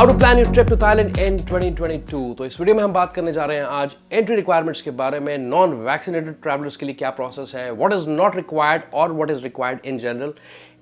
How to plan your trip to Thailand in 2022। तो इस video में हम बात करने जा रहे हैं आज एंट्री रिक्वायरमेंट्स के बारे में, नॉन वैक्सीनेटेड ट्रैवलर्स के लिए क्या प्रोसेस है, व्हाट इज नॉट रिक्वायर्ड और what is required in general,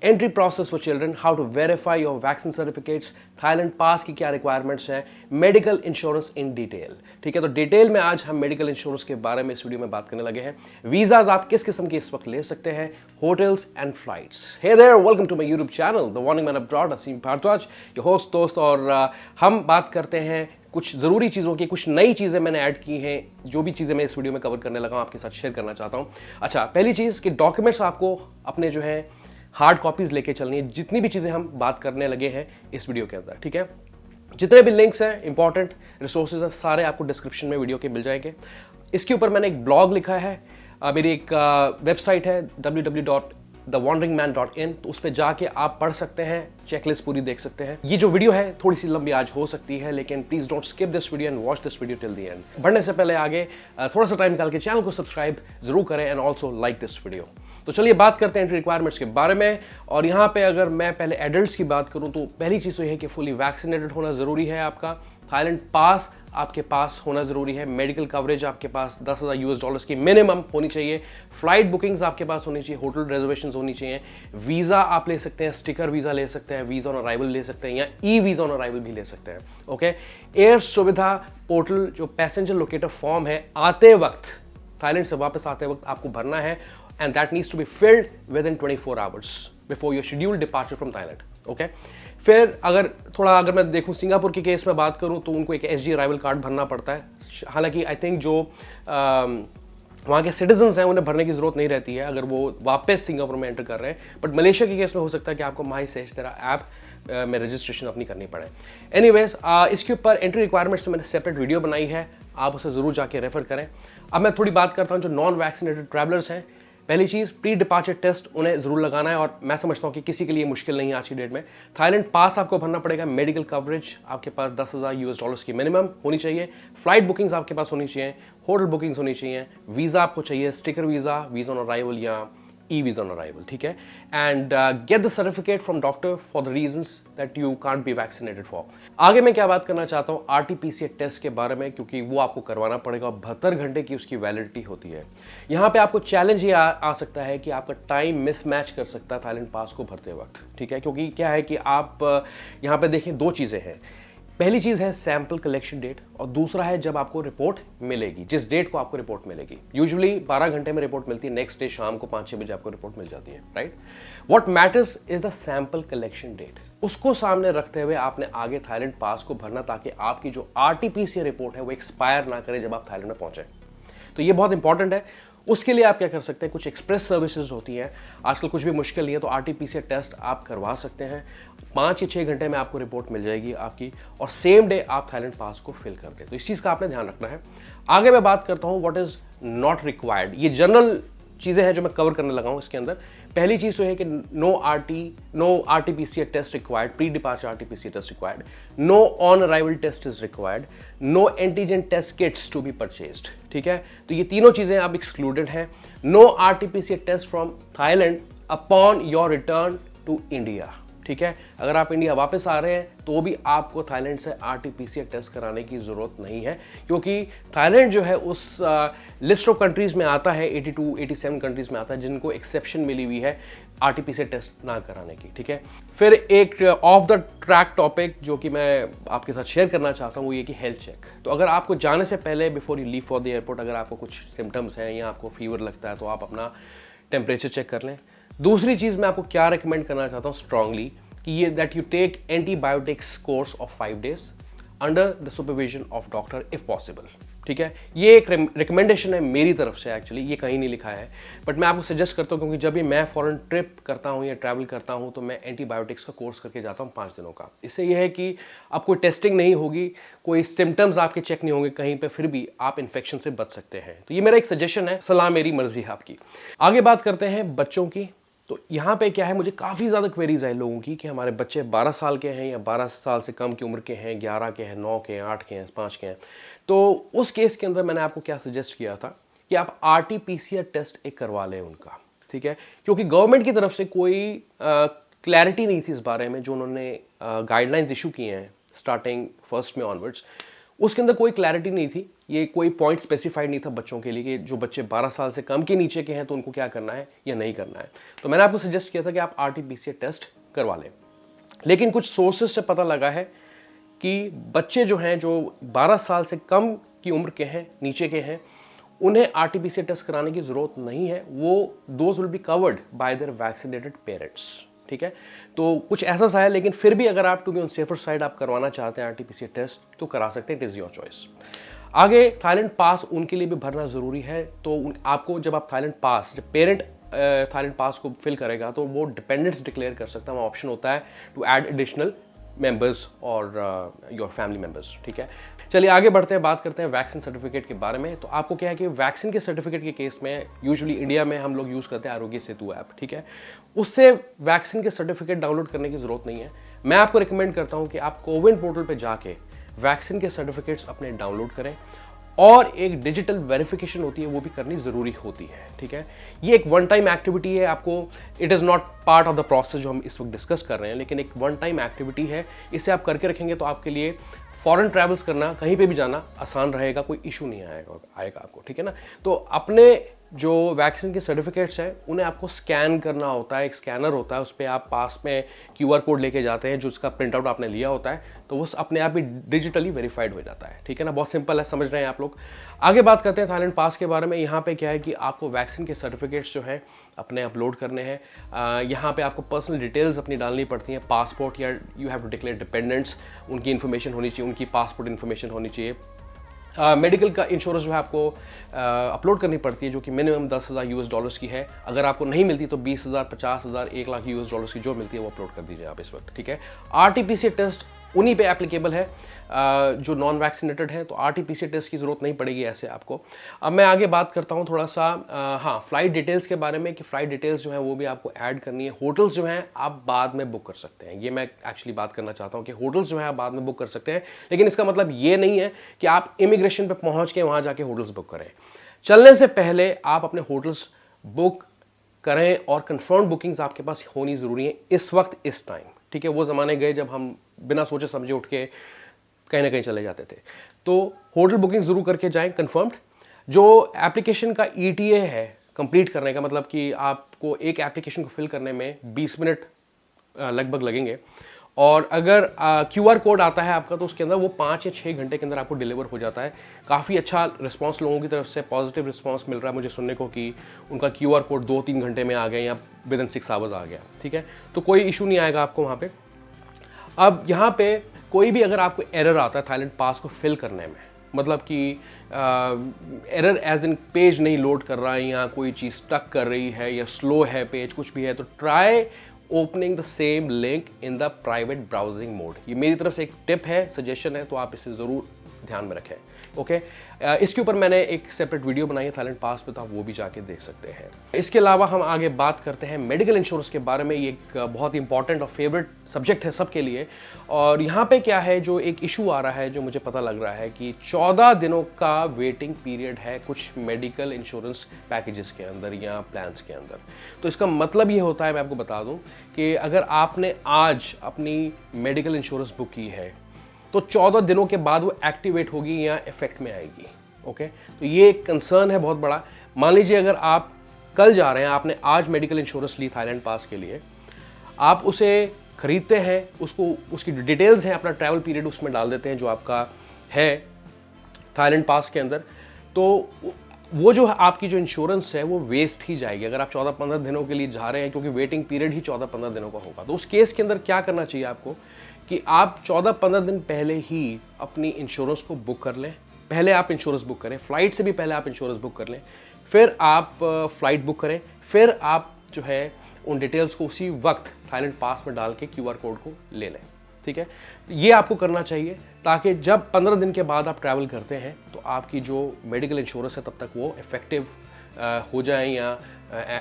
entry process for children, how to verify your vaccine certificates, Thailand pass की क्या रिक्वायरमेंट्स हैं, मेडिकल इंश्योरेंस इन डिटेल। ठीक है, तो डिटेल में आज हम मेडिकल इंश्योरेंस के बारे में इस वीडियो में बात करने लगे हैं। वीजाज आप किस किस्म के इस वक्त ले सकते हैं, hotels and flights. Hey there, welcome to my YouTube channel the warning man abroad, Aseem Bhardwaj your host दोस्त। और हम बात करते हैं कुछ ज़रूरी चीज़ों की, कुछ नई चीज़ें मैंने ऐड की हैं, जो भी चीज़ें मैं इस वीडियो में कवर करने लगा हूं आपके साथ शेयर करना चाहता हूं। अच्छा, पहली चीज़ कि डॉक्यूमेंट्स आपको अपने जो है हार्ड कॉपीज लेके चलनी है, जितनी भी चीज़ें हम बात करने लगे हैं इस वीडियो के अंदर। ठीक है, जितने भी लिंक्स हैं, इंपॉर्टेंट रिसोर्सेज हैं, सारे आपको डिस्क्रिप्शन में वीडियो के मिल जाएंगे। इसके ऊपर मैंने एक ब्लॉग लिखा है, मेरी एक वेबसाइट है www.thewanderingman.in, तो उस पर जाके आप पढ़ सकते हैं, चेकलिस्ट पूरी देख सकते हैं। ये जो वीडियो है थोड़ी सी लंबी आज हो सकती है, लेकिन please don't skip this video and watch this video till the end. बढ़ने से पहले आगे थोड़ा सा टाइम निकाल के चैनल को सब्सक्राइब जरूर करें and also like this video. तो चलिए बात करते हैं एंट्री रिक्वायरमेंट्स के बारे में। और यहाँ पे अगर मैं पहले एडल्ट्स की बात करूँ तो पहली चीज़ तो यह है कि फुली वैक्सीनेटेड होना ज़रूरी है। आपका थाईलैंड पास आपके पास होना ज़रूरी है। मेडिकल कवरेज आपके पास $10,000 की मिनिमम होनी चाहिए। फ्लाइट बुकिंग्स आपके पास होनी चाहिए, होटल रिजर्वेशंस होनी चाहिए। वीज़ा आप ले सकते हैं, स्टिकर वीज़ा ले सकते हैं, वीज़ा ऑन अराइवल ले सकते हैं, या ई वीज़ा ऑन अराइवल भी ले सकते हैं। ओके, एयर सुविधा पोर्टल जो पैसेंजर लोकेटर फॉर्म है, आते वक्त थाईलैंड से वापस आते वक्त आपको भरना है, and that needs to be filled within 24 hours before your scheduled departure from Thailand. Okay? फिर अगर मैं देखूं सिंगापुर के केस में बात करूं तो उनको एक एसजी अराइवल कार्ड भरना पड़ता है। हालांकि आई थिंक जो वहाँ के सिटीजन्स हैं उन्हें भरने की जरूरत नहीं रहती है अगर वो वापस सिंगापुर में एंटर कर रहे हैं, बट मलेशिया के केस में हो सकता है कि आपको माई सेज तेरा ऐप में रजिस्ट्रेशन अपनी करनी पड़े। एनीवेज, इसके ऊपर एंट्री रिक्वायरमेंट्स मैंने सेपरेट वीडियो बनाई है, आप उसे ज़रूर जाके रेफर करें। अब मैं थोड़ी बात करता हूँ जो नॉन वैक्सीनेटेड ट्रैवलर्स हैं। पहली चीज़, प्री डिपार्चर टेस्ट उन्हें ज़रूर लगाना है, और मैं समझता हूँ कि किसी के लिए मुश्किल नहीं है आज की डेट में। थाईलैंड पास आपको भरना पड़ेगा, मेडिकल कवरेज आपके पास $10,000 की मिनिमम होनी चाहिए, फ्लाइट बुकिंग्स आपके पास होनी चाहिए, होटल बुकिंग्स होनी चाहिए, वीज़ा आपको चाहिए, sticker visa, visa on arrival या ई वीज़ा ऑन अराइवल। ठीक है, and get the certificate from doctor for the reasons that you can't be vaccinated for. आगे मैं क्या बात करना चाहता हूँ RT-PCR टेस्ट के बारे में, क्योंकि वो आपको करवाना पड़ेगा, 72 घंटे की उसकी वैलिडिटी होती है। यहाँ पे आपको चैलेंज ये आ सकता है कि आपका टाइम मिसमैच कर सकता है थाईलैंड पास को भरते वक्त। ठीक है, क्योंकि क्या है कि आप यहाँ पे देखें, दो चीज़ें हैं। पहली चीज़ है सैंपल कलेक्शन डेट, और दूसरा है जब आपको रिपोर्ट मिलेगी, जिस डेट को आपको रिपोर्ट मिलेगी। यूजुअली 12 घंटे में रिपोर्ट मिलती है, नेक्स्ट डे शाम को 5-6 बजे आपको रिपोर्ट मिल जाती है, right. What matters is the sample collection date. उसको सामने रखते हुए आपने आगे थाईलैंड पास को भरना, ताकि आपकी जो RT-PCR रिपोर्ट है वो एक्सपायर ना करे जब आप थाईलैंड में पहुंचे। तो ये बहुत इंपॉर्टेंट है। उसके लिए आप क्या कर सकते हैं, कुछ एक्सप्रेस सर्विसेज होती हैं, आजकल कुछ भी मुश्किल नहीं है, तो RT-PCR टेस्ट आप करवा सकते हैं। 5 या 6 घंटे में आपको रिपोर्ट मिल जाएगी आपकी, और सेम डे आप थाईलैंड पास को फिल कर दें। तो इस चीज़ का आपने ध्यान रखना है। आगे मैं बात करता हूँ व्हाट इज़ नॉट रिक्वायर्ड। ये जनरल चीज़ें हैं जो मैं कवर करने लगा हूँ इसके अंदर। पहली चीज़ तो है कि no RT-PCR test required, pre departure RT-PCR test required, no on arrival test is required, no antigen test kits to be purchased. ठीक है, तो ये तीनों चीज़ें अब एक्सक्लूडेड हैं। No RT-PCR test from Thailand upon your return to India. ठीक है, अगर आप इंडिया वापस आ रहे हैं तो भी आपको थाईलैंड से RT-PCR टेस्ट कराने की ज़रूरत नहीं है, क्योंकि थाईलैंड जो है उस लिस्ट ऑफ कंट्रीज़ में आता है, 82-87 कंट्रीज़ में आता है जिनको एक्सेप्शन मिली हुई है RT-PCR टेस्ट ना कराने की। ठीक है, फिर एक ऑफ द ट्रैक टॉपिक जो कि मैं आपके साथ शेयर करना चाहता हूँ वो ये कि हेल्थ चेक। तो अगर आपको जाने से पहले, before you leave for the airport, अगर आपको कुछ सिम्टम्स हैं या आपको फीवर लगता है तो आप अपना टेम्परेचर चेक कर लें। दूसरी चीज़ मैं आपको क्या रिकमेंड करना चाहता हूँ स्ट्रांगली, कि ये that you take antibiotics course of 5 days under the supervision of doctor if possible. ठीक है, ये एक रिकमेंडेशन है मेरी तरफ से, एक्चुअली ये कहीं नहीं लिखा है, बट मैं आपको सजेस्ट करता हूँ, क्योंकि जब भी मैं फॉरेन ट्रिप करता हूँ या ट्रैवल करता हूँ तो मैं एंटीबायोटिक्स का कोर्स करके जाता हूँ 5 दिनों का। इससे यह है कि अब कोई टेस्टिंग नहीं होगी, कोई सिम्टम्स आपके चेक नहीं होंगे कहीं पे, फिर भी आप इन्फेक्शन से बच सकते हैं। तो ये मेरा एक सजेशन है, सलाह मेरी मर्जी है आपकी। आगे बात करते हैं बच्चों की। तो यहाँ पे क्या है, मुझे काफ़ी ज़्यादा क्वेरीज आई लोगों की कि हमारे बच्चे 12 साल के हैं या 12 साल से कम की उम्र के हैं, 11 के हैं, 9 के हैं, 8 के हैं, 5 के हैं। तो उस केस के अंदर मैंने आपको क्या सजेस्ट किया था कि आप RT-PCR टेस्ट एक करवा लें उनका। ठीक है, क्योंकि गवर्नमेंट की तरफ से कोई क्लैरिटी नहीं थी इस बारे में, जो उन्होंने गाइडलाइंस इशू किए हैं स्टार्टिंग फर्स्ट में ऑनवर्ड्स। उसके अंदर कोई क्लैरिटी नहीं थी, ये कोई पॉइंट स्पेसिफाइड नहीं था बच्चों के लिए कि जो बच्चे 12 साल से कम के नीचे के हैं तो उनको क्या करना है या नहीं करना है। तो मैंने आपको सजेस्ट किया था कि आप RT-PCR टेस्ट करवा लें। लेकिन कुछ सोर्सेज से पता लगा है कि बच्चे जो हैं, जो 12 साल से कम की उम्र के हैं, नीचे के हैं, उन्हें RT-PCR टेस्ट कराने की ज़रूरत नहीं है। वो those will be covered by there vaccinated parents, ठीक है। तो कुछ ऐसा सा है, लेकिन फिर भी अगर आप to be on safer side आप करवाना चाहते हैं RT-PCR टेस्ट तो करा सकते हैं, इट इज़ योर चॉइस। आगे थाईलैंड पास उनके लिए भी भरना ज़रूरी है। तो आपको जब आप थाईलैंड पास, जब पेरेंट थाईलैंड पास को फिल करेगा तो वो डिपेंडेंट्स डिक्लेयर कर सकता है। वहाँ ऑप्शन होता है टू ऐड एडिशनल मेंबर्स और योर फैमिली मेंबर्स, ठीक है। चलिए आगे बढ़ते हैं, बात करते हैं वैक्सीन सर्टिफिकेट के बारे में। तो आपको क्या है कि वैक्सीन के सर्टिफिकेट के केस में यूजुअली इंडिया में हम लोग यूज़ करते हैं आरोग्य सेतु ऐप, ठीक है। उससे वैक्सीन के सर्टिफिकेट डाउनलोड करने की ज़रूरत नहीं है। मैं आपको रिकमेंड करता हूँ कि आप कोविन पोर्टल पर जाके वैक्सीन के सर्टिफिकेट्स अपने डाउनलोड करें, और एक डिजिटल वेरिफिकेशन होती है वो भी करनी ज़रूरी होती है, ठीक है। ये एक वन टाइम एक्टिविटी है, आपको it is not part of the process जो हम इस वक्त डिस्कस कर रहे हैं, लेकिन एक वन टाइम एक्टिविटी है। इसे आप करके रखेंगे तो आपके लिए फॉरेन ट्रैवल्स करना, कहीं पे भी जाना आसान रहेगा, कोई इशू नहीं आएगा आपको, ठीक है ना। तो अपने जो वैक्सीन के सर्टिफिकेट्स हैं उन्हें आपको स्कैन करना होता है, एक स्कैनर होता है, उस पर आप पास में QR कोड लेके जाते हैं, जो उसका प्रिंट आउट आपने लिया होता है, तो वो अपने आप ही डिजिटली वेरीफाइड हो जाता है, ठीक है ना। बहुत सिंपल है, समझ रहे हैं आप लोग। आगे बात करते हैं थाईलैंड पास के बारे में। यहाँ पे क्या है कि आपको वैक्सीन के सर्टिफिकेट्स जो हैं अपने अपलोड करने हैं। यहाँ पे आपको पर्सनल डिटेल्स अपनी डालनी पड़ती हैं, पासपोर्ट या you have to declare dependents, उनकी इन्फॉर्मेशन होनी चाहिए, उनकी पासपोर्ट इन्फॉर्मेशन होनी चाहिए। मेडिकल का इंश्योरेंस जो है आपको अपलोड करनी पड़ती है, जो कि मिनिमम $10,000 की है। अगर आपको नहीं मिलती तो 20,000, 50,000, $1,00,000 की जो मिलती है वो अपलोड कर दीजिए आप इस वक्त, ठीक है। RT-PCR टेस्ट उन्हीं पे एप्लीकेबल है जो नॉन वैक्सीनेटेड हैं, तो RT-PCR टेस्ट की ज़रूरत नहीं पड़ेगी ऐसे आपको। अब मैं आगे बात करता हूँ थोड़ा सा हाँ फ़्लाइट डिटेल्स के बारे में, कि फ़्लाइट डिटेल्स जो हैं वो भी आपको ऐड करनी है। होटल्स जो हैं आप बाद में बुक कर सकते हैं, ये मैं एक्चुअली बात करना चाहता हूँ कि होटल्स जो हैं आप बाद में बुक कर सकते हैं, लेकिन इसका मतलब ये नहीं है कि आप इमिग्रेशन पर पहुँच के वहाँ जाके होटल्स बुक करें। चलने से पहले आप अपने होटल्स बुक करें, और कंफर्म बुकिंग्स आपके पास होनी ज़रूरी है इस वक्त, इस टाइम, ठीक है। वो ज़माने गए जब हम बिना सोचे समझे उठ के कहीं ना कहीं चले जाते थे। तो होटल बुकिंग ज़रूर करके जाएं कंफर्म्ड। जो एप्लीकेशन का ETA है कंप्लीट करने का, मतलब कि आपको एक एप्लीकेशन को फिल करने में 20 मिनट लगभग लगेंगे, और अगर QR कोड आता है आपका तो उसके अंदर वो 5 या 6 घंटे के अंदर आपको डिलीवर हो जाता है। काफ़ी अच्छा रिस्पांस लोगों की तरफ से, पॉजिटिव रिस्पांस मिल रहा है मुझे सुनने को कि उनका QR कोड 2-3 घंटे में आ गया या विदिन 6 आवर्स आ गया, ठीक है। तो कोई इशू नहीं आएगा आपको वहाँ पे। अब यहाँ पे कोई भी अगर आपको एरर आता है थाईलैंड पास को फिल करने में, मतलब कि एरर एज इन पेज नहीं लोड कर रहा है, या कोई चीज़ स्टक कर रही है, या स्लो है पेज, कुछ भी है, तो try opening the same link in the private browsing mode. ये मेरी तरफ से एक टिप है, सजेशन है, तो आप इसे ज़रूर ध्यान में रखें, ओके। इसके ऊपर मैंने एक सेपरेट वीडियो बनाई है थाईलैंड पास पे, तो आप वो भी जाके देख सकते हैं। इसके अलावा हम आगे बात करते हैं मेडिकल इंश्योरेंस के बारे में। ये एक बहुत इंपॉर्टेंट और फेवरेट सब्जेक्ट है सबके लिए। और यहाँ पे क्या है, जो एक इशू आ रहा है, जो मुझे पता लग रहा है कि 14 दिनों का वेटिंग पीरियड है कुछ मेडिकल इंश्योरेंस पैकेजेस के अंदर या प्लान्स के अंदर। तो इसका मतलब ये होता है, मैं आपको बता दूँ कि अगर आपने आज अपनी मेडिकल इंश्योरेंस बुक की है तो 14 दिनों के बाद वो एक्टिवेट होगी या इफेक्ट में आएगी, ओके। तो ये एक कंसर्न है बहुत बड़ा। मान लीजिए अगर आप कल जा रहे हैं, आपने आज मेडिकल इंश्योरेंस ली थाईलैंड पास के लिए, आप उसे खरीदते हैं, उसको उसकी डिटेल्स हैं, अपना ट्रैवल पीरियड उसमें डाल देते हैं जो आपका है थाईलैंड पास के अंदर, तो वो जो आपकी जो इंश्योरेंस है वो वेस्ट ही जाएगी अगर आप 14-15 दिनों के लिए जा रहे हैं, क्योंकि वेटिंग पीरियड ही 14-15 दिनों का होगा। तो उस केस के अंदर क्या करना चाहिए आपको कि आप 14-15 दिन पहले ही अपनी इंश्योरेंस को बुक कर लें। पहले आप इंश्योरेंस बुक करें, फ्लाइट से भी पहले आप इंश्योरेंस बुक कर लें, फिर आप फ्लाइट बुक करें, फिर आप जो है उन डिटेल्स को उसी वक्त थाईलैंड पास में डाल के QR कोड को ले लें, ठीक है। ये आपको करना चाहिए ताकि जब 15 दिन के बाद आप ट्रैवल करते हैं तो आपकी जो मेडिकल इंश्योरेंस है तब तक वो इफेक्टिव हो जाएं या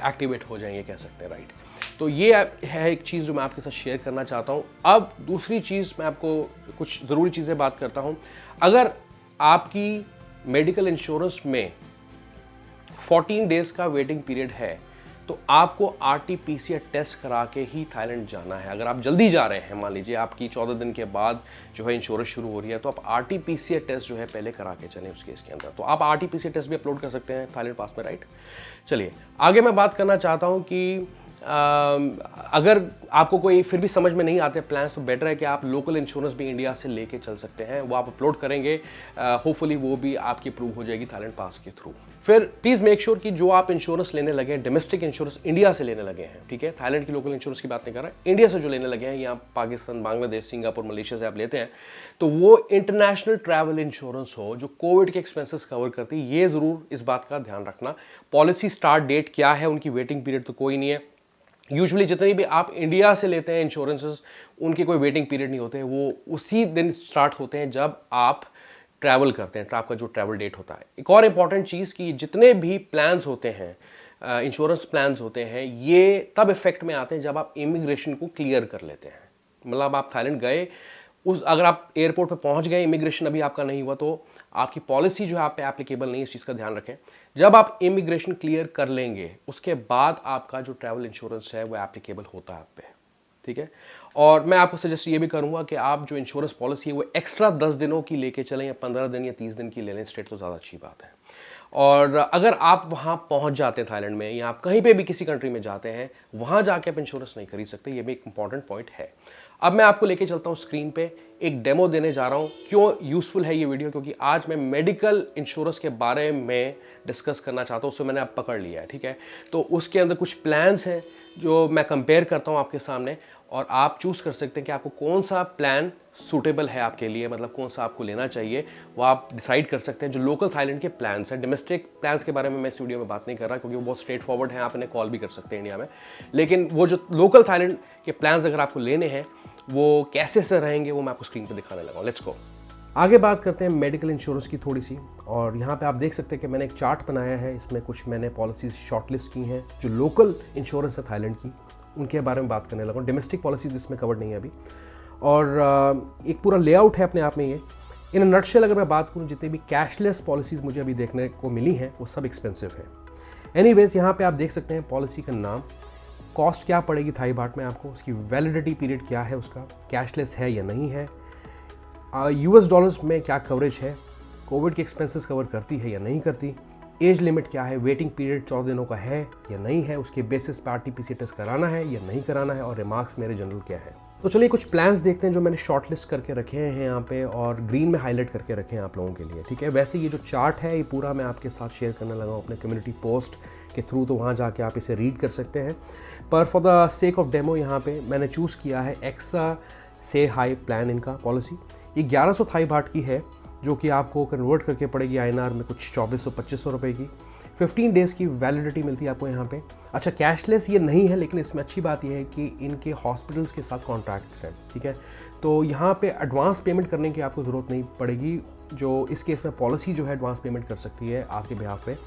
एक्टिवेट हो जाएं, ये कह सकते हैं, राइट। तो ये है एक चीज़ जो मैं आपके साथ शेयर करना चाहता हूँ। अब दूसरी चीज़, मैं आपको कुछ ज़रूरी चीज़ें बात करता हूँ। अगर आपकी मेडिकल इंश्योरेंस में 14 डेज़ का वेटिंग पीरियड है तो आपको RT-PCR टेस्ट करा के ही थाईलैंड जाना है। अगर आप जल्दी जा रहे हैं, मान लीजिए आपकी 14 दिन के बाद जो है इंश्योरेंस शुरू हो रही है, तो आप RT-PCR टेस्ट जो है पहले करा के चलें उस केस के अंदर। तो आप RT-PCR टेस्ट भी अपलोड कर सकते हैं थाईलैंड पास में, राइट। चलिए आगे मैं बात करना चाहता हूँ कि अगर आपको कोई फिर भी समझ में नहीं आते प्लान्स, तो बेटर है कि आप लोकल इंश्योरेंस भी इंडिया से लेके चल सकते हैं। वो आप अपलोड करेंगे, होपफुली वो भी आपकी अप्रूव हो जाएगी थाईलैंड पास के थ्रू। फिर प्लीज़ मेक श्योर कि जो आप इंश्योरेंस लेने लगे हैं, डोमेस्टिक इंश्योरेंस इंडिया से लेने लगे हैं, ठीक है, थाईलैंड की लोकल इंश्योरेंस की बात नहीं कर रहा है, इंडिया से जो लेने लगे हैं, या पाकिस्तान, बांग्लादेश, सिंगापुर, मलेशिया से आप लेते हैं, तो वो इंटरनेशनल ट्रैवल इंश्योरेंस हो जो कोविड के एक्सपेंसेस कवर करती है। ये ज़रूर इस बात का ध्यान रखना। पॉलिसी स्टार्ट डेट क्या है, उनकी वेटिंग पीरियड तो कोई नहीं है। यूजुअली जितनी भी आप इंडिया से लेते हैं इंश्योरेंसेस, उनके कोई वेटिंग पीरियड नहीं होते हैं, वो उसी दिन स्टार्ट होते हैं जब आप ट्रैवल करते हैं, आपका जो ट्रैवल डेट होता है। एक और इंपॉर्टेंट चीज़ कि जितने भी प्लान्स होते हैं, इंश्योरेंस प्लान्स होते हैं, ये तब इफेक्ट में आते हैं जब आप इमिग्रेशन को क्लियर कर लेते हैं। मतलब आप थाईलैंड गए, अगर आप एयरपोर्ट पे पहुंच गए, इमिग्रेशन अभी आपका नहीं हुआ, तो आपकी पॉलिसी जो है आप पे एप्लीकेबल नहीं है। इस चीज़ का ध्यान रखें। जब आप इमिग्रेशन क्लियर कर लेंगे, उसके बाद आपका जो ट्रैवल इंश्योरेंस है वो एप्लीकेबल होता है आप पे, ठीक है। और मैं आपको सजेस्ट ये भी करूंगा कि आप जो इंश्योरेंस पॉलिसी है वो एक्स्ट्रा 10 दिनों की लेके चलें, या 15 दिन या 30 दिन की ले लें स्टेट, तो ज़्यादा अच्छी बात है। और अगर आप वहाँ पहुँच जाते हैं थाईलैंड में, या आप कहीं पे भी किसी कंट्री में जाते हैं, वहाँ जाके आप इंश्योरेंस नहीं खरीद सकते। ये भी एक इंपॉर्टेंट पॉइंट है। अब मैं आपको लेके चलता हूँ स्क्रीन पे, एक डेमो देने जा रहा हूँ। क्यों यूज़फुल है ये वीडियो? क्योंकि आज मैं मेडिकल इंश्योरेंस के बारे में डिस्कस करना चाहता हूँ। उससे मैंने आप पकड़ लिया है, ठीक है। तो उसके अंदर कुछ प्लान्स हैं जो मैं कंपेयर करता हूँ आपके सामने, और आप चूज़ कर सकते हैं कि आपको कौन सा प्लान सूटेबल है आपके लिए, मतलब कौन सा आपको लेना चाहिए, वो आप डिसाइड कर सकते हैं। जो लोकल थाईलैंड के प्लान्स हैं, डोमेस्टिक प्लान्स के बारे में मैं इस वीडियो में बात नहीं कर रहा, क्योंकि वो बहुत स्ट्रेट फॉरवर्ड हैं, आप इन्हें कॉल भी कर सकते हैं इंडिया में। लेकिन वो जो लोकल थाईलैंड के प्लान्स अगर आपको लेने हैं, वो कैसे से रहेंगे, वो मैं आपको स्क्रीन पर दिखाने लगा हूँ। Let's go. आगे बात करते हैं मेडिकल इंश्योरेंस की थोड़ी सी। और यहाँ पे आप देख सकते हैं कि मैंने एक चार्ट बनाया है, इसमें कुछ मैंने पॉलिसीज शॉर्टलिस्ट की हैं जो लोकल इंश्योरेंस है थाईलैंड की, उनके बारे में बात करने लगा। डोमेस्टिक पॉलिसीज इसमें कवर्ड नहीं है अभी। और एक पूरा लेआउट है अपने आप में ये। इन अ नटशेल अगर मैं बात करूँ, जितनी भी कैशलेस पॉलिसीज़ मुझे अभी देखने को मिली हैं वो सब एक्सपेंसिव है। एनीवेज, यहाँ पे आप देख सकते हैं पॉलिसी का नाम, कॉस्ट क्या पड़ेगी थाई बाट में आपको, उसकी वैलिडिटी पीरियड क्या है, उसका कैशलेस है या नहीं है, US डॉलर्स में क्या कवरेज है, कोविड के एक्सपेंसेस कवर करती है या नहीं करती, एज लिमिट क्या है, वेटिंग पीरियड 14 दिनों का है या नहीं है, उसके बेसिस पर RT-PCR टेस्ट कराना है या नहीं कराना है, और रिमार्क्स मेरे जनरल क्या है। तो चलिए कुछ प्लान्स देखते हैं जो मैंने शॉर्टलिस्ट करके रखे हैं यहाँ पे, और ग्रीन में हाईलाइट करके रखे हैं आप लोगों के लिए, ठीक है। वैसे ये जो चार्ट है ये पूरा मैं आपके साथ शेयर करने लगा हूँ अपने कम्युनिटी पोस्ट के थ्रू, तो वहाँ जाके आप इसे रीड कर सकते हैं। पर for the sake of demo यहाँ पे मैंने चूज़ किया है एक्सा से हाई प्लान। इनका पॉलिसी ये 1100 थाई बाट की है, जो कि आपको कन्वर्ट करके पड़ेगी INR में कुछ 2400-2500 रुपये की। 15 डेज़ की वैलिडिटी मिलती है आपको यहाँ पे। अच्छा, कैशलेस ये नहीं है, लेकिन इसमें अच्छी बात यह है कि इनके हॉस्पिटल्स के साथ कॉन्ट्रैक्ट्स हैं, ठीक है। तो यहाँ पे एडवांस पेमेंट करने की आपको ज़रूरत नहीं पड़ेगी, जो इस केस में पॉलिसी जो है एडवांस पेमेंट कर सकती है आपके बिहाफ पे।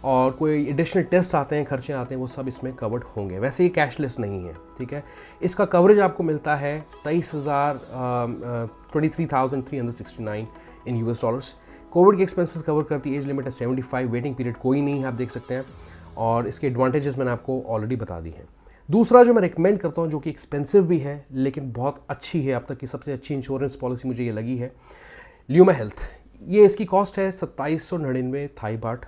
और कोई एडिशनल टेस्ट आते हैं, खर्चे आते हैं, वो सब इसमें कवर्ड होंगे। वैसे ये कैशलेस नहीं है, ठीक है। इसका कवरेज आपको मिलता है 23,369 इन US डॉलर्स। कोविड के एक्सपेंसेस कवर करती है, एज लिमिट है 75, वेटिंग पीरियड कोई नहीं है, आप देख सकते हैं। और इसके एडवांटेजेस मैंने आपको ऑलरेडी बता दी हैं। दूसरा जो मैं रिकमेंड करता हूँ, जो कि एक्सपेंसिव भी है लेकिन बहुत अच्छी है, अब तक की सबसे अच्छी इंश्योरेंस पॉलिसी मुझे ये लगी है, ल्यूमा हेल्थ। ये इसकी कॉस्ट है 2799 थाई बाट।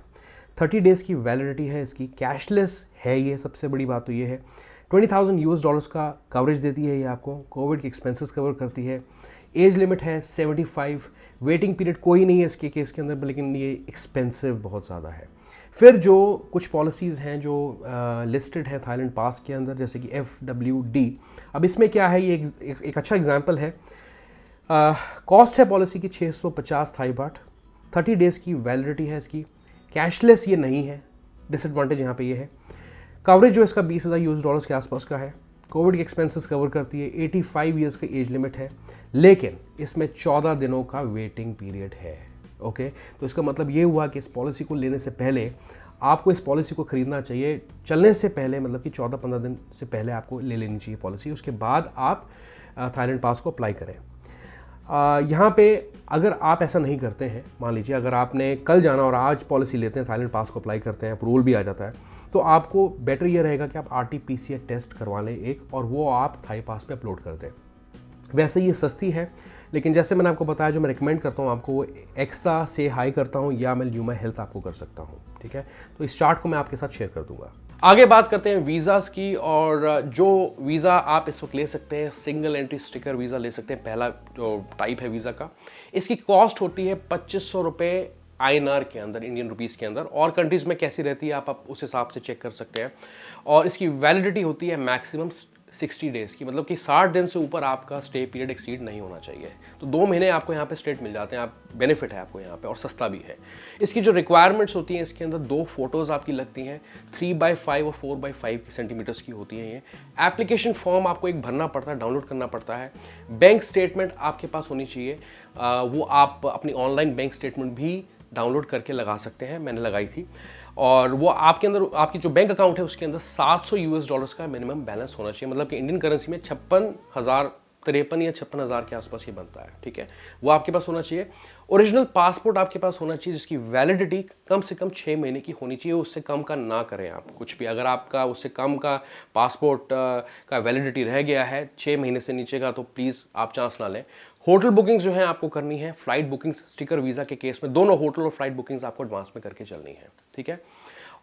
30 डेज़ की वैलिडिटी है इसकी, कैशलेस है ये, सबसे बड़ी बात तो ये है। 20,000 US डॉलर्स का कवरेज देती है ये आपको, कोविड के एक्सपेंसेस कवर करती है, एज लिमिट है 75, वेटिंग पीरियड कोई नहीं है इसके केस के अंदर, लेकिन ये एक्सपेंसिव बहुत ज़्यादा है। फिर जो कुछ पॉलिसीज़ हैं जो लिस्टेड हैं थाईलैंड पास के अंदर, जैसे कि FWD। अब इसमें क्या है, ये एक अच्छा एग्जांपल है। कॉस्ट है पॉलिसी की 650 थाई बाट। 30 डेज़ की वैलिडिटी है इसकी, कैशलेस ये नहीं है, डिसएडवांटेज यहाँ पे ये है। कवरेज जो इसका 20,000 US डॉलर्स के आसपास का है, कोविड के एक्सपेंसेस कवर करती है, 85 ईयर्स का एज लिमिट है, लेकिन इसमें 14 दिनों का वेटिंग पीरियड है, ओके। तो इसका मतलब ये हुआ कि इस पॉलिसी को लेने से पहले आपको इस पॉलिसी को ख़रीदना चाहिए चलने से पहले, मतलब कि 14-15 दिन से पहले आपको ले लेनी चाहिए पॉलिसी, उसके बाद आप थाईलैंड पास को अप्लाई करें। यहाँ पे अगर आप ऐसा नहीं करते हैं, मान लीजिए अगर आपने कल जाना और आज पॉलिसी लेते हैं, थाईलैंड पास को अप्लाई करते हैं, अप्रूवल भी आ जाता है, तो आपको बेटर ये रहेगा कि आप RT-PCR टेस्ट करवा लें एक, और वो आप थाई पास पे अपलोड कर दें। वैसे ये सस्ती है, लेकिन जैसे मैंने आपको बताया, जो मैं रिकमेंड करता हूँ आपको, वो एक्सा से हाई करता हूँ या मैं ल्यूमा हेल्थ आपको कर सकता हूँ, ठीक है। तो इस चार्ट को मैं आपके साथ शेयर कर दूंगा। आगे बात करते हैं वीज़ाज़ की, और जो वीज़ा आप इस वक्त ले सकते हैं, सिंगल एंट्री स्टिकर वीज़ा ले सकते हैं। पहला जो टाइप है वीज़ा का, इसकी कॉस्ट होती है 2500 रुपये INR के अंदर, इंडियन रुपीज़ के अंदर। और कंट्रीज़ में कैसी रहती है आप उस हिसाब से चेक कर सकते हैं। और इसकी वैलिडिटी होती है मैक्सिमम 60 डेज़ की, मतलब कि 60 दिन से ऊपर आपका स्टे पीरियड एक्सीड नहीं होना चाहिए। तो 2 महीने आपको यहाँ पे स्टेट मिल जाते हैं, आप बेनिफिट है आपको यहाँ पे, और सस्ता भी है। इसकी जो रिक्वायरमेंट्स होती हैं, इसके अंदर 2 फोटोज़ आपकी लगती हैं, 3x5 और 4x5 सेंटीमीटर्स की होती हैं ये। एप्लीकेशन फॉर्म आपको एक भरना पड़ता है, डाउनलोड करना पड़ता है। बैंक स्टेटमेंट आपके पास होनी चाहिए, वो आप अपनी ऑनलाइन बैंक स्टेटमेंट भी डाउनलोड करके लगा सकते हैं, मैंने लगाई थी। और वो आपके अंदर, आपकी जो बैंक अकाउंट है उसके अंदर $700 का मिनिमम बैलेंस होना चाहिए, मतलब कि इंडियन करेंसी में 53 या 56,000 के आसपास ये बनता है, ठीक है। वो आपके पास होना चाहिए। ओरिजिनल पासपोर्ट आपके पास होना चाहिए, जिसकी वैलिडिटी कम से कम 6 महीने की होनी चाहिए। उससे कम का ना करें आप कुछ भी। अगर आपका उससे कम का पासपोर्ट का वैलिडिटी रह गया है 6 महीने से नीचे का, तो प्लीज़ आप चांस ना लें। होटल बुकिंग्स जो है आपको करनी है, फ्लाइट बुकिंग्स स्टिकर वीज़ा के केस में दोनों होटल और फ्लाइट बुकिंग्स आपको एडवांस में करके चलनी है, ठीक है।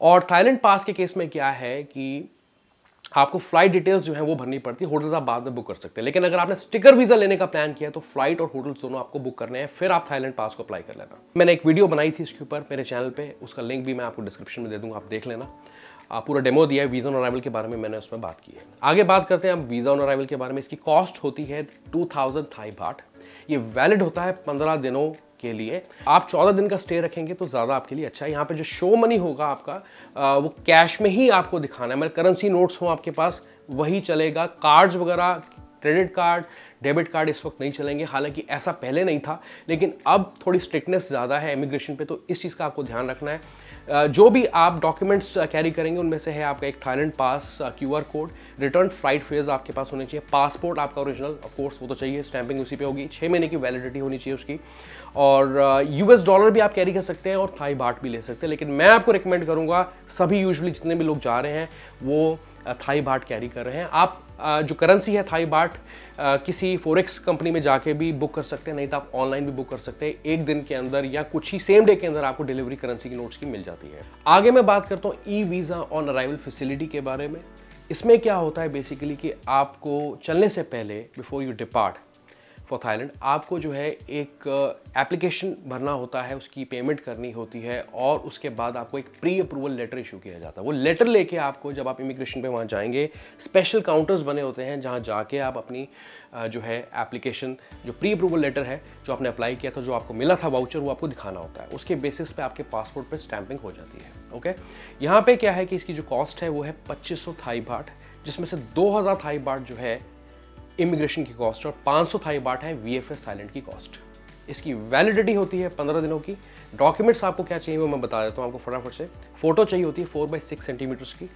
और थाईलैंड पास के केस में क्या है कि आपको फ्लाइट डिटेल्स जो है वो भरनी पड़ती है, होटल्स आप बाद में बुक कर सकते हैं। लेकिन अगर आपने स्टिकर वीज़ा लेने का प्लान किया तो फ्लाइट और होटल्स दोनों आपको बुक करने हैं, फिर आप थाईलैंड पास को अप्लाई कर लेना। मैंने एक वीडियो बनाई थी इसके ऊपर मेरे चैनल पे, उसका लिंक भी मैं आपको डिस्क्रिप्शन में दे दूंगा, आप देख लेना। पूरा डेमो दिया है, वीज़ा ऑन अराइवल के बारे में मैंने उसमें बात की है। आगे बात करते हैं अब वीज़ा ऑन अराइवल के बारे में। इसकी कॉस्ट होती है 2000 थाई बाट। ये वैलिड होता है 15 दिनों के लिए। आप 14 दिन का स्टे रखेंगे तो ज़्यादा आपके लिए अच्छा है। यहाँ पे जो शो मनी होगा आपका, वो कैश में ही आपको दिखाना है, मतलब करेंसी नोट्स हो आपके पास वही चलेगा। कार्ड्स वगैरह, क्रेडिट कार्ड, डेबिट कार्ड इस वक्त नहीं चलेंगे। हालांकि ऐसा पहले नहीं था, लेकिन अब थोड़ी स्ट्रिक्टनेस ज़्यादा है इमिग्रेशन पे, तो इस चीज़ का आपको ध्यान रखना है। जो भी आप डॉक्यूमेंट्स कैरी करेंगे उनमें से है आपका एक थाईलैंड पास, QR code, return flight phase आपके पास होने चाहिए, पासपोर्ट आपका ओरिजिनल, ऑफ कोर्स वो तो चाहिए, स्टैंपिंग उसी पे होगी, 6 महीने की वैलिडिटी होनी चाहिए उसकी। और US डॉलर भी आप कैरी कर सकते हैं और थाई बाट भी ले सकते हैं, लेकिन मैं आपको रिकमेंड करूँगा, सभी यूजुअली जितने भी लोग जा रहे हैं वो थाई बाट कैरी कर रहे हैं। आप जो करेंसी है थाई बाट, किसी फॉरेक्स कंपनी में जाके भी बुक कर सकते हैं, नहीं तो आप ऑनलाइन भी बुक कर सकते हैं। एक दिन के अंदर या कुछ ही सेम डे के अंदर आपको डिलीवरी करेंसी की नोट्स की मिल जाती है। आगे मैं बात करता हूँ e visa on arrival facility के बारे में। इसमें क्या होता है बेसिकली कि आपको चलने से पहले, before you depart for Thailand, आपको जो है एक एप्लीकेशन भरना होता है, उसकी पेमेंट करनी होती है, और उसके बाद आपको एक प्री अप्रूवल लेटर इशू किया जाता है। वो लेटर लेके आपको, जब आप इमिग्रेशन पे वहाँ जाएंगे, स्पेशल काउंटर्स बने होते हैं जहाँ जाके आप अपनी जो है एप्लीकेशन, जो प्री अप्रूवल लेटर है जो आपने अप्लाई किया था, जो आपको मिला था वाउचर, वो आपको दिखाना होता है। उसके बेसिस पे आपके पासपोर्ट पे स्टैंपिंग हो जाती है। ओके, यहाँ पे क्या है कि इसकी जो कॉस्ट है वो है 2500 थाई बाट, जिसमें से 2000 थाई बाट जो है इमिग्रेशन की कॉस्ट, और 500 थाई बाट है VFS थाईलैंड की कॉस्ट। इसकी वैलिडिटी होती है 15 दिनों की। डॉक्यूमेंट्स आपको क्या चाहिए वो मैं बता देता हूँ आपको फटाफट से। फोटो चाहिए होती है 4x6 सेंटीमीटर्स की।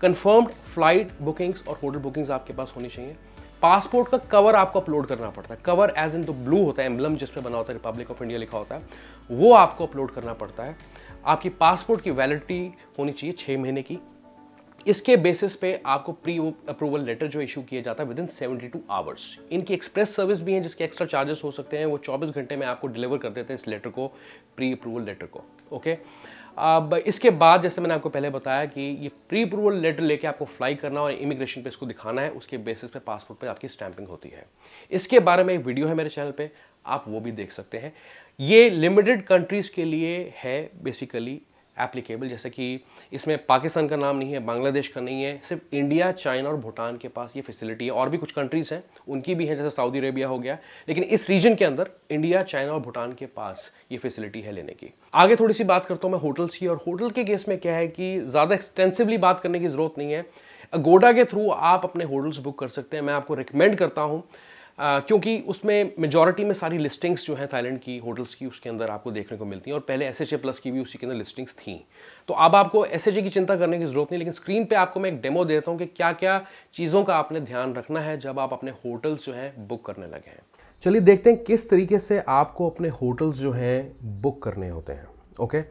कंफर्म्ड फ्लाइट बुकिंग्स और होटल बुकिंग्स आपके पास होनी चाहिए। पासपोर्ट का कवर आपको अपलोड करना पड़ता है। Cover as in the blue होता है, एम्बलम जिस पे बना होता है, रिपब्लिक ऑफ इंडिया लिखा होता है, वो आपको अपलोड करना पड़ता है। आपकी पासपोर्ट की वैलिडिटी होनी चाहिए 6 महीने की। इसके बेसिस पे आपको प्री अप्रूवल लेटर जो इशू किया जाता है विद इन 72 आवर्स। इनकी एक्सप्रेस सर्विस भी है जिसके एक्स्ट्रा चार्जेस हो सकते हैं, वो 24 घंटे में आपको डिलीवर कर देते हैं इस लेटर को, प्री अप्रूवल लेटर को। ओके, अब इसके बाद जैसे मैंने आपको पहले बताया कि ये प्री अप्रूवल लेटर लेके आपको फ्लाई करना और इमिग्रेशन पे इसको दिखाना है, उसके बेसिस पे पासपोर्ट पे आपकी स्टैंपिंग होती है। इसके बारे में एक वीडियो है मेरे चैनल पे, आप वो भी देख सकते हैं। ये लिमिटेड कंट्रीज़ के लिए है बेसिकली एप्लीकेबल, जैसे कि इसमें पाकिस्तान का नाम नहीं है, बांग्लादेश का नहीं है, सिर्फ इंडिया, चाइना और भूटान के पास ये फैसिलिटी है। और भी कुछ कंट्रीज़ हैं उनकी भी है, जैसे सऊदी अरेबिया हो गया, लेकिन इस रीजन के अंदर इंडिया, चाइना और भूटान के पास ये फैसिलिटी है लेने की। आगे थोड़ी सी बात करता हूँ मैं होटल्स की, और होटल के केस में क्या है कि ज़्यादा एक्सटेंसिवली बात करने की ज़रूरत नहीं है। अगोडा के थ्रू आप अपने होटल्स बुक कर सकते हैं। मैं आपको रिकमेंड करता हूँ क्योंकि उसमें मेजॉरिटी में सारी लिस्टिंग्स जो हैं थाईलैंड की होटल्स की उसके अंदर आपको देखने को मिलती हैं, और पहले SHA प्लस की भी उसी के अंदर लिस्टिंग्स थी। तो अब आपको SHA की चिंता करने की ज़रूरत नहीं, लेकिन स्क्रीन पे आपको मैं एक डेमो देता हूँ कि क्या क्या चीज़ों का आपने ध्यान रखना है जब आप अपने होटल्स जो हैं बुक करने लगे हैं। चलिए देखते हैं किस तरीके से आपको अपने होटल्स जो हैं बुक करने होते हैं। ओके,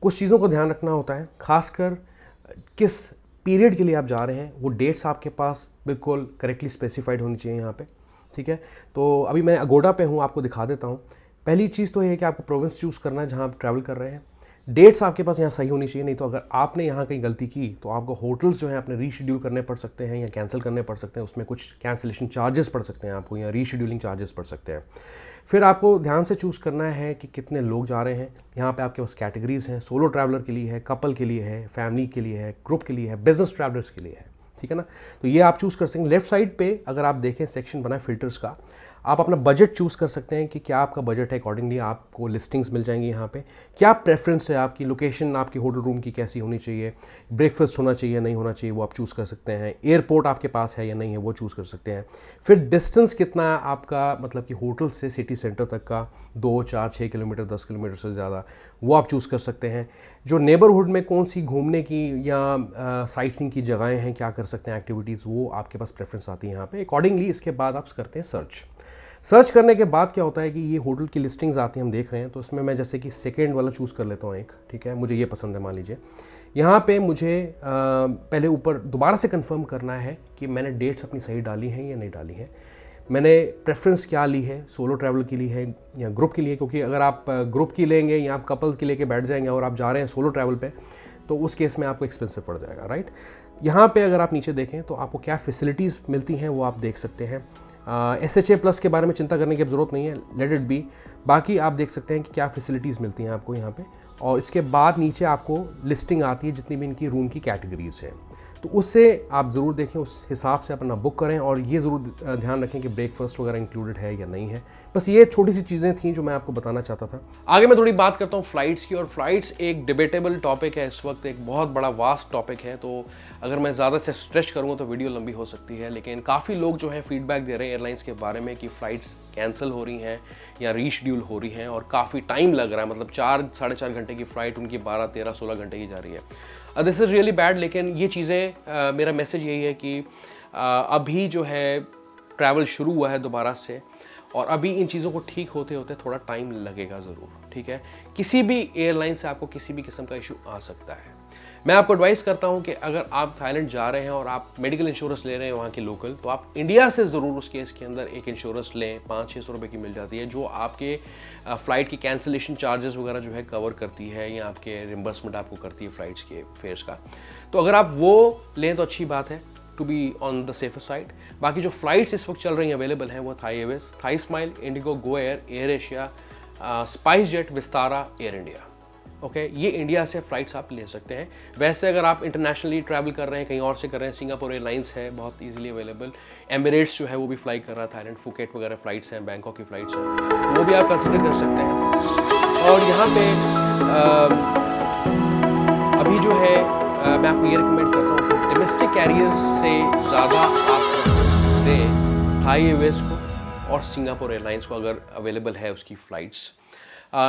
कुछ चीज़ों को ध्यान रखना होता है, खासकर किस पीरियड के लिए आप जा रहे हैं, वो डेट्स आपके पास बिल्कुल करेक्टली स्पेसिफाइड होनी चाहिए यहाँ पे। ठीक है, तो अभी मैं अगोडा पे हूँ, आपको दिखा देता हूँ। पहली चीज़ तो ये है कि आपको प्रोविंस चूज़ करना है जहाँ आप ट्रैवल कर रहे हैं। डेट्स आपके पास यहाँ सही होनी चाहिए, नहीं तो अगर आपने यहाँ कहीं गलती की तो आपको होटल्स जो हैं अपने रीशेड्यूल करने पड़ सकते हैं या कैंसिल करने पड़ सकते हैं। उसमें कुछ कैंसिलेशन चार्जेस पड़ सकते हैं आपको, या रीशेड्यूलिंग चार्जेस पड़ सकते हैं। फिर आपको ध्यान से चूज़ करना है कि कितने लोग जा रहे हैं। यहाँ पे आपके पास कैटेगरीज़ हैं, सोलो ट्रैवलर के लिए है, कपल के लिए है, फैमिली के लिए है, ग्रुप के लिए है, बिजनेस ट्रैवलर्स के लिए है। ठीक है ना, तो ये आप चूज़ कर सकते हैं। लेफ्ट साइड पे अगर आप देखें सेक्शन बना है फिल्टर्स का, आप अपना बजट चूज़ कर सकते हैं कि क्या आपका बजट है, अकॉर्डिंगली आपको लिस्टिंग्स मिल जाएंगी यहाँ पे। क्या प्रेफरेंस है आपकी, लोकेशन आपकी होटल रूम की कैसी होनी चाहिए, ब्रेकफास्ट होना चाहिए नहीं होना चाहिए, वो आप चूज़ कर सकते हैं। एयरपोर्ट आपके पास है या नहीं है, वो चूज़ कर सकते हैं। फिर डिस्टेंस कितना है आपका, मतलब कि होटल से सिटी सेंटर तक का, 2, 4, 6 किलोमीटर, 10 किलोमीटर से ज़्यादा, वो आप चूज़ कर सकते हैं। जो नेबरहुड में कौन सी घूमने की या साइट सीइंग की जगहें हैं, क्या कर सकते हैं एक्टिविटीज़, वो आपके पास प्रेफरेंस आती है यहाँ पे। अकॉर्डिंगली इसके बाद आप करते हैं सर्च करने के बाद क्या होता है कि ये होटल की लिस्टिंग्स आती हैं, हम देख रहे हैं। तो इसमें मैं जैसे कि सेकेंड वाला चूज़ कर लेता हूँ एक। ठीक है, मुझे ये पसंद है, मान लीजिए यहाँ पे मुझे पहले ऊपर दोबारा से कंफर्म करना है कि मैंने डेट्स अपनी सही डाली हैं या नहीं डाली हैं, मैंने प्रेफरेंस क्या ली है, सोलो ट्रैवल के लिए है या ग्रुप के लिए। क्योंकि अगर आप ग्रुप की लेंगे या आप कपल के लेके बैठ जाएंगे और आप जा रहे हैं सोलो ट्रैवल पे, तो उस केस में आपको एक्सपेंसिव पड़ जाएगा, राइट। यहाँ पे अगर आप नीचे देखें तो आपको क्या फैसिलिटीज़ मिलती हैं वो आप देख सकते हैं। SHA प्लस के बारे में चिंता करने की अब ज़रूरत नहीं है, लेट इट बी। बाकी आप देख सकते हैं कि क्या फैसिलिटीज़ मिलती हैं आपको यहाँ पे, और इसके बाद नीचे आपको लिस्टिंग आती है जितनी भी इनकी रूम की कैटेगरीज हैं। तो उससे आप ज़रूर देखें, उस हिसाब से अपना बुक करें, और ये ज़रूर ध्यान रखें कि ब्रेकफास्ट वगैरह इंक्लूडेड है या नहीं है। बस ये छोटी सी चीज़ें थी जो मैं आपको बताना चाहता था। आगे मैं थोड़ी बात करता हूँ फ़्लाइट्स की, और फ़्लाइट्स एक डिबेटेबल टॉपिक है इस वक्त, एक बहुत बड़ा वास्ट टॉपिक है। तो अगर मैं ज़्यादा से स्ट्रेच करूँगा तो वीडियो लंबी हो सकती है, लेकिन काफ़ी लोग जो हैं फीडबैक दे रहे हैं एयरलाइंस के बारे में कि फ़्लाइट्स कैंसिल हो रही हैं या रीशेड्यूल हो रही हैं, और काफ़ी टाइम लग रहा है। मतलब 4 साढ़े 4 घंटे की फ़्लाइट उनकी 12, 13, 16 घंटे की जा रही है। This is really bad. लेकिन ये चीज़ें, मेरा मैसेज यही है कि अभी जो है ट्रैवल शुरू हुआ है दोबारा से, और अभी इन चीज़ों को ठीक होते होते थोड़ा टाइम लगेगा ज़रूर। ठीक है, किसी भी एयरलाइन से आपको किसी भी किस्म का इशू आ सकता है। मैं आपको एडवाइस करता हूं कि अगर आप थाईलैंड जा रहे हैं और आप मेडिकल इंश्योरेंस ले रहे हैं वहाँ की लोकल, तो आप इंडिया से ज़रूर उस केस के अंदर एक इंश्योरेंस लें। 500-600 रुपये की मिल जाती है, जो आपके फ़्लाइट की कैंसिलेशन चार्जेस वगैरह जो है कवर करती है, या आपके रिम्बर्समेंट आपको करती है फ़्लाइट्स के फेयर्स का। तो अगर आप वो लें तो अच्छी बात है, to be on the safer side. बाकी जो फ़्लाइट्स इस वक्त चल रही हैं अवेलेबल हैं वो Thai Airways, Thai Smile, IndiGo, GoAir, AirAsia, SpiceJet, Vistara, Air India. Okay, ये इंडिया से फ़्लाइट्स आप ले सकते हैं। वैसे अगर आप इंटरनेशनली ट्रैवल कर रहे हैं, कहीं और से कर रहे हैं, सिंगापुर एयरलाइंस है बहुत इजीली अवेलेबल, एमिरेट्स जो है वो भी फ्लाई कर रहा है थाईलैंड, फुकेट वगैरह फ़्लाइट्स हैं, बैंकॉक की फ़्लाइट्स हैं, वो भी आप कंसिडर कर सकते हैं। और यहाँ पे अभी जो है मैं आपको ये रिकमेंड करता हूँ कि डोमेस्टिक कैरियर्स से ज़्यादा आप दें थाई एयरवेज को और सिंगापुर एयरलाइंस को, अगर अवेलेबल है उसकी फ़्लाइट्स,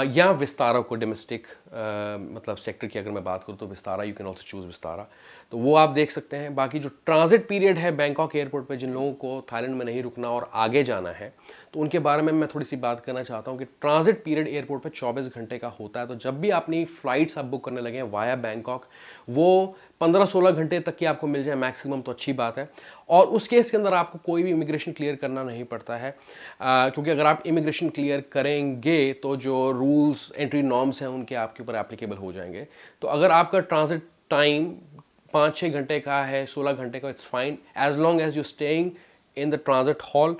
या विस्तारा को। डोमेस्टिक मतलब सेक्टर की अगर मैं बात करूँ तो Vistara, you can also choose Vistara, तो वो आप देख सकते हैं। बाकी जो ट्रांजिट पीरियड है बैंकॉक एयरपोर्ट पे, जिन लोगों को थाईलैंड में नहीं रुकना और आगे जाना है, तो उनके बारे में मैं थोड़ी सी बात करना चाहता हूँ कि ट्रांजिट पीरियड एयरपोर्ट पे 24 घंटे का होता है। तो जब भी अपनी फ़्लाइट्स आप बुक करने लगे वाया बैंकॉक, वो 15-16 घंटे तक की आपको मिल जाए मैक्सिमम, तो अच्छी बात है। और उस केस के अंदर आपको कोई भी इमिग्रेशन क्लियर करना नहीं पड़ता है, क्योंकि अगर आप इमिग्रेशन क्लियर करेंगे तो जो रूल्स, एंट्री नॉर्म्स हैं उनके आपके ऊपर एप्लीकेबल हो जाएंगे। तो अगर आपका ट्रांजिट टाइम 5-6 घंटे का है, 16 घंटे का, it's fine, as long as you staying in the transit hall.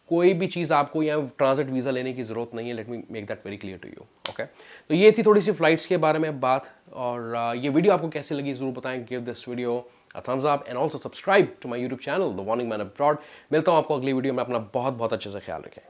कोई भी चीज़ आपको यहाँ ट्रांजिट वीज़ा लेने की ज़रूरत नहीं है। Let me make that very clear to you. Okay, तो ये थी थोड़ी सी फ़्लाइट्स के बारे में बात। और ये वीडियो आपको कैसी लगी ज़रूर बताएं। Give this video a thumbs up and also subscribe to my YouTube channel the warning man abroad. मिलता हूँ आपको अगली वीडियो में। अपना बहुत बहुत अच्छे से ख्याल रखें।